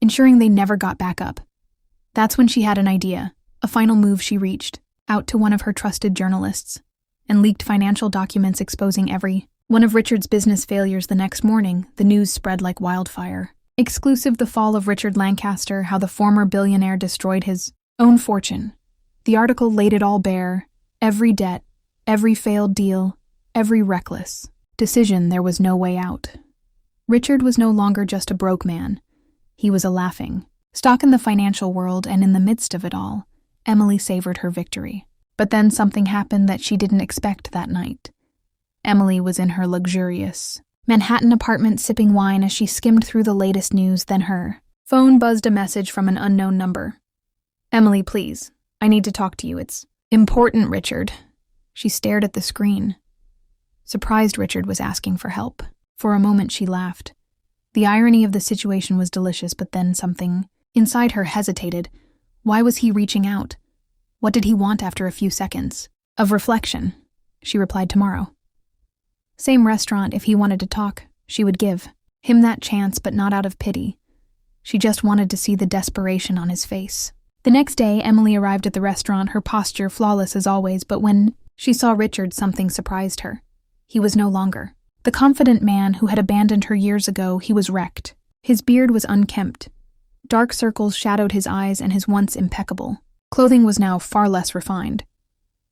ensuring they never got back up. That's when she had an idea, a final move. She reached out to one of her trusted journalists and leaked financial documents exposing every one of Richard's business failures. The next morning, the news spread like wildfire. Exclusive: the fall of Richard Lancaster, how the former billionaire destroyed his own fortune. The article laid it all bare: every debt, every failed deal, every reckless decision. There was no way out. Richard was no longer just a broke man. He was a laughing stock in the financial world, and in the midst of it all, Emily savored her victory. But then something happened that she didn't expect that night. Emily was in her luxurious Manhattan apartment sipping wine as she skimmed through the latest news. Then her phone buzzed, a message from an unknown number. "Emily, please. I need to talk to you. It's important, Richard." She stared at the screen, surprised Richard was asking for help. For a moment she laughed. The irony of the situation was delicious, but then something inside her hesitated. Why was he reaching out? What did he want? After a few seconds of reflection, she replied, "Tomorrow. Same restaurant." If he wanted to talk, she would give him that chance, but not out of pity. She just wanted to see the desperation on his face. The next day, Emily arrived at the restaurant, her posture flawless as always, but when she saw Richard, something surprised her. He was no longer the confident man who had abandoned her years ago. He was wrecked. His beard was unkempt. Dark circles shadowed his eyes, and his once impeccable clothing was now far less refined.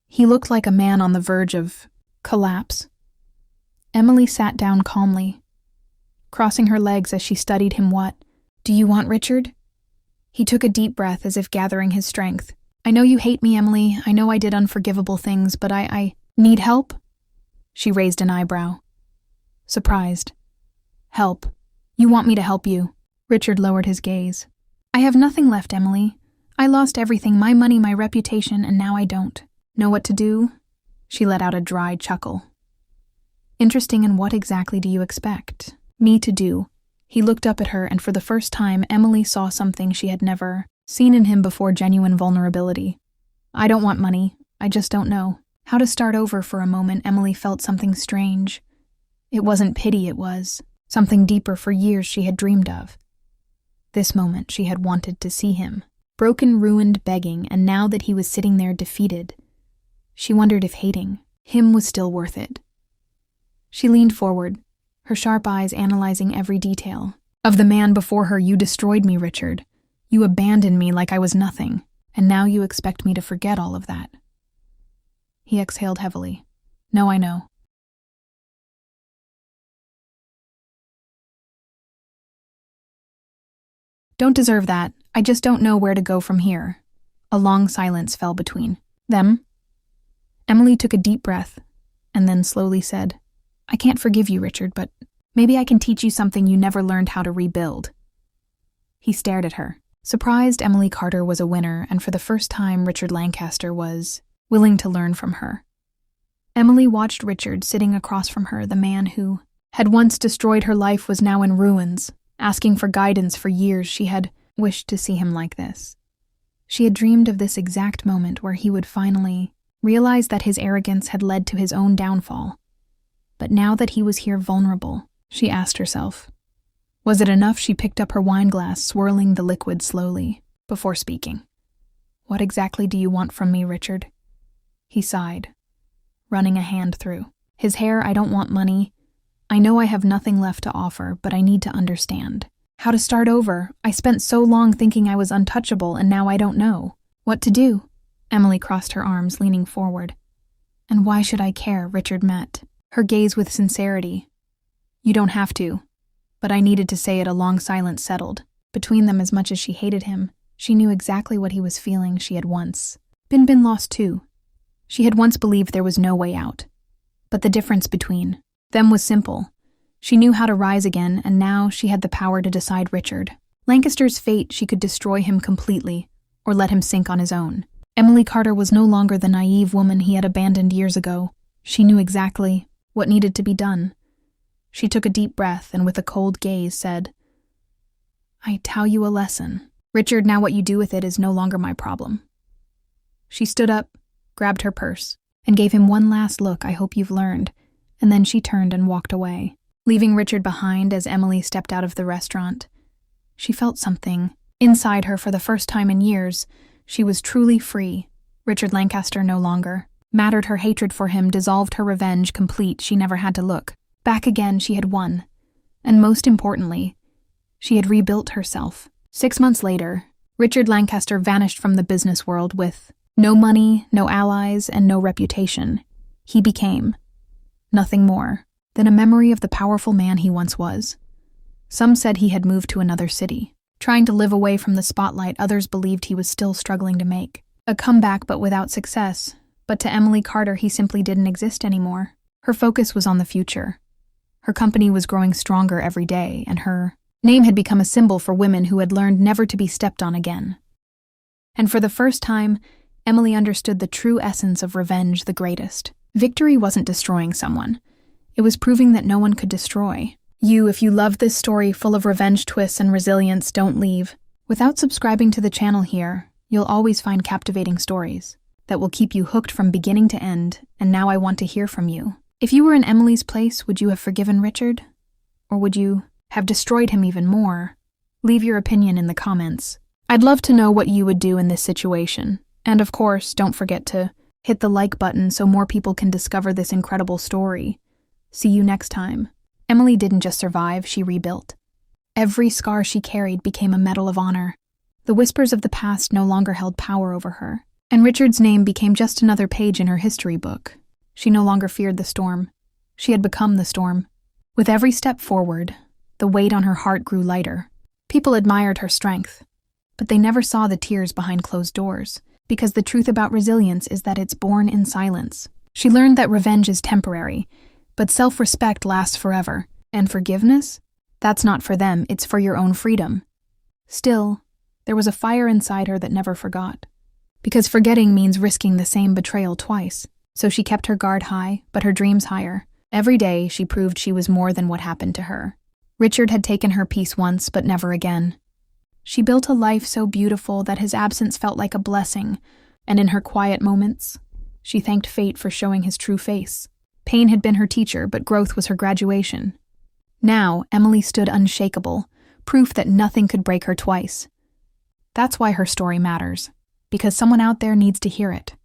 He looked like a man on the verge of collapse. Emily sat down calmly, crossing her legs as she studied him. "What do you want, Richard?" He took a deep breath as if gathering his strength. "I know you hate me, Emily. I know I did unforgivable things, but I need help." She raised an eyebrow, surprised. "Help? You want me to help you?" Richard lowered his gaze. "I have nothing left, Emily. I lost everything, my money, my reputation, and now I don't know what to do." She let out a dry chuckle. "Interesting, and what exactly do you expect me to do?" He looked up at her, and for the first time, Emily saw something she had never seen in him before: genuine vulnerability. "I don't want money. I just don't know how to start over." For a moment, Emily felt something strange. It wasn't pity, it was something deeper. For years she had dreamed of this moment. She had wanted to see him, broken, ruined, begging, and now that he was sitting there defeated, she wondered if hating him was still worth it. She leaned forward, her sharp eyes analyzing every detail of the man before her. "You destroyed me, Richard. You abandoned me like I was nothing, and now you expect me to forget all of that." He exhaled heavily. "No, I know. Don't deserve that. I just don't know where to go from here." A long silence fell between them. Emily took a deep breath and then slowly said, "I can't forgive you, Richard, but maybe I can teach you something you never learned how to rebuild." He stared at her. Surprised, Emily Carter was a winner, and for the first time, Richard Lancaster was willing to learn from her. Emily watched Richard sitting across from her. The man who had once destroyed her life was now in ruins, asking for guidance. For years she had wished to see him like this. She had dreamed of this exact moment where he would finally realize that his arrogance had led to his own downfall. But now that he was here vulnerable, she asked herself, was it enough? She picked up her wine glass, swirling the liquid slowly before speaking. "What exactly do you want from me, Richard?" He sighed, running a hand through his hair. "I don't want money. I know I have nothing left to offer, but I need to understand how to start over. I spent so long thinking I was untouchable, and now I don't know what to do." Emily crossed her arms, leaning forward. "And why should I care?" Richard met her gaze with sincerity. "You don't have to." But I needed to say it. A long silence settled between them. As much as she hated him, she knew exactly what he was feeling. She had once been lost too. She had once believed there was no way out. But the difference between them was simple. She knew how to rise again, and now she had the power to decide Richard Lancaster's fate. She could destroy him completely, or let him sink on his own. Emily Carter was no longer the naive woman he had abandoned years ago. She knew exactly what needed to be done. She took a deep breath and with a cold gaze said, "I tell you a lesson. Richard, now what you do with it is no longer my problem." She stood up, grabbed her purse, and gave him one last look. "I hope you've learned." And then she turned and walked away, leaving Richard behind. As Emily stepped out of the restaurant, She felt something. Inside her, for the first time in years, she was truly free. Richard Lancaster no longer mattered. Her hatred for him dissolved, her revenge complete. She never had to look back again. She had won. And most importantly, she had rebuilt herself. 6 months later, Richard Lancaster vanished from the business world with no money, no allies, and no reputation. He became nothing more than a memory of the powerful man he once was. Some said he had moved to another city, trying to live away from the spotlight. Others believed he was still struggling to make a comeback, but without success. But to Emily Carter, he simply didn't exist anymore. Her focus was on the future. Her company was growing stronger every day, and her name had become a symbol for women who had learned never to be stepped on again. And for the first time, Emily understood the true essence of revenge, the greatest. Victory wasn't destroying someone. It was proving that no one could destroy you. If you loved this story full of revenge twists and resilience, don't leave. Without subscribing to the channel here, you'll always find captivating stories that will keep you hooked from beginning to end, and now I want to hear from you. If you were in Emily's place, would you have forgiven Richard? Or would you have destroyed him even more? Leave your opinion in the comments. I'd love to know what you would do in this situation. And of course, don't forget to hit the like button so more people can discover this incredible story. See you next time. Emily didn't just survive, she rebuilt. Every scar she carried became a medal of honor. The whispers of the past no longer held power over her, and Richard's name became just another page in her history book. She no longer feared the storm. She had become the storm. With every step forward, the weight on her heart grew lighter. People admired her strength, but they never saw the tears behind closed doors, because the truth about resilience is that it's born in silence. She learned that revenge is temporary, but self-respect lasts forever, and forgiveness? That's not for them, it's for your own freedom. Still, there was a fire inside her that never forgot. Because forgetting means risking the same betrayal twice. So she kept her guard high, but her dreams higher. Every day, she proved she was more than what happened to her. Richard had taken her peace once, but never again. She built a life so beautiful that his absence felt like a blessing, and in her quiet moments, she thanked fate for showing his true face. Pain had been her teacher, but growth was her graduation. Now, Emily stood unshakable, proof that nothing could break her twice. That's why her story matters, because someone out there needs to hear it.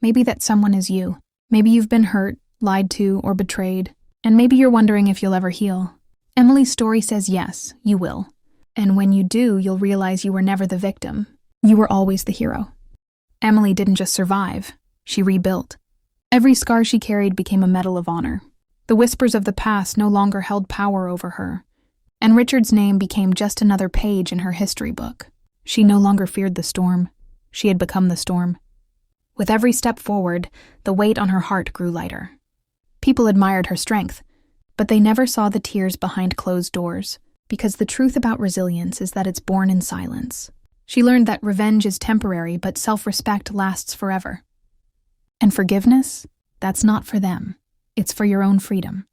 Maybe that someone is you. Maybe you've been hurt, lied to, or betrayed, and maybe you're wondering if you'll ever heal. Emily's story says yes, you will. And when you do, you'll realize you were never the victim. You were always the hero. Emily didn't just survive, she rebuilt. Every scar she carried became a medal of honor. The whispers of the past no longer held power over her, and Richard's name became just another page in her history book. She no longer feared the storm. She had become the storm. With every step forward, the weight on her heart grew lighter. People admired her strength, but they never saw the tears behind closed doors, because the truth about resilience is that it's born in silence. She learned that revenge is temporary, but self-respect lasts forever. And forgiveness? That's not for them. It's for your own freedom.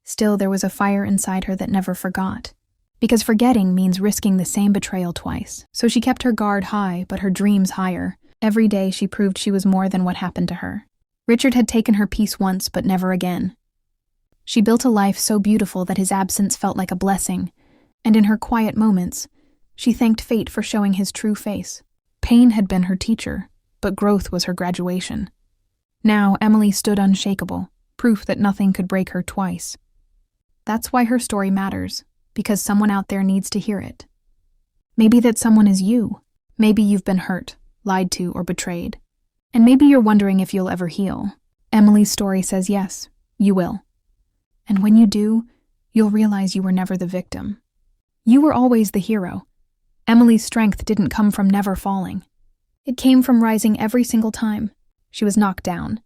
Still, there was a fire inside her that never forgot. Because forgetting means risking the same betrayal twice. So she kept her guard high, but her dreams higher. Every day she proved she was more than what happened to her. Richard had taken her peace once, but never again. She built a life so beautiful that his absence felt like a blessing, and in her quiet moments, she thanked fate for showing his true face. Pain had been her teacher, but growth was her graduation. Now, Emily stood unshakable, proof that nothing could break her twice. That's why her story matters, because someone out there needs to hear it. Maybe that someone is you. Maybe you've been hurt, lied to, or betrayed. And maybe you're wondering if you'll ever heal. Emily's story says yes, you will. And when you do, you'll realize you were never the victim. You were always the hero. Emily's strength didn't come from never falling. It came from rising every single time she was knocked down.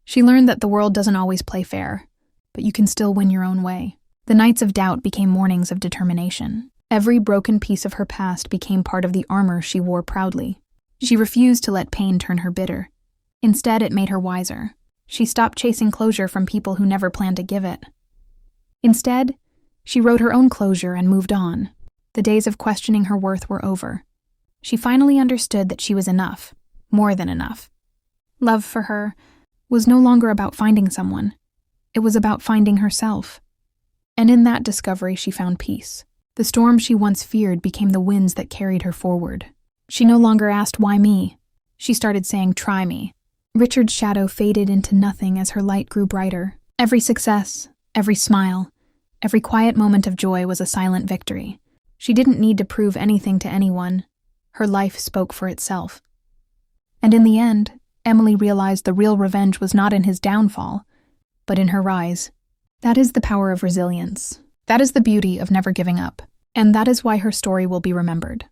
She learned that the world doesn't always play fair, but you can still win your own way. The nights of doubt became mornings of determination. Every broken piece of her past became part of the armor she wore proudly. She refused to let pain turn her bitter. Instead, it made her wiser. She stopped chasing closure from people who never planned to give it. Instead, she wrote her own closure and moved on. The days of questioning her worth were over. She finally understood that she was enough, more than enough. Love for her was no longer about finding someone. It was about finding herself. And in that discovery, she found peace. The storm she once feared became the winds that carried her forward. She no longer asked, "Why me?" She started saying, "Try me." Richard's shadow faded into nothing as her light grew brighter. Every success, every smile, every quiet moment of joy was a silent victory. She didn't need to prove anything to anyone. Her life spoke for itself. And in the end, Emily realized the real revenge was not in his downfall, but in her rise. That is the power of resilience. That is the beauty of never giving up. And that is why her story will be remembered.